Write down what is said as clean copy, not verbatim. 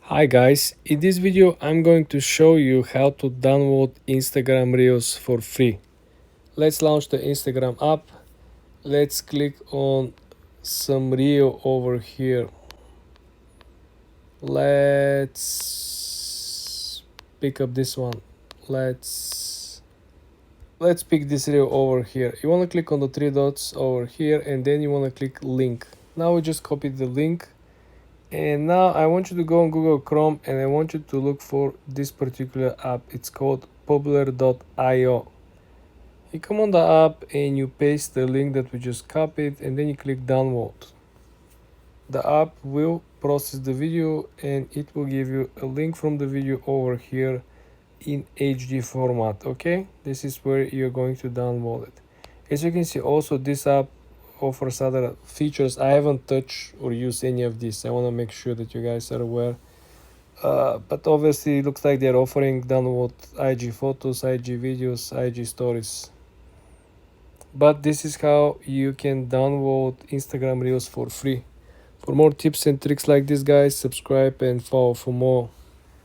Hi guys, in this video I'm going to show you how to download Instagram Reels for free. Let's launch the Instagram app. Let's click on some reel over here. Let's pick up this one. Let's pick this reel over here. You want to click on the three dots over here and then you want to click link. Now we just copy the link. And now I want you to go on Google Chrome and I want you to look for this particular app. It's called popular.io. You come on the app and you paste the link that we just copied and then you click download. The app will process the video and it will give you a link from the video over here in HD format. Okay, this is where you're going to download it. As you can see, also this app offers other features. I haven't touched or used any of this. I want to make sure that you guys are aware. But obviously it looks like they're offering download IG photos, IG videos, IG stories. But this is how you can download Instagram Reels for free. For more tips and tricks like this, guys, subscribe and follow for more.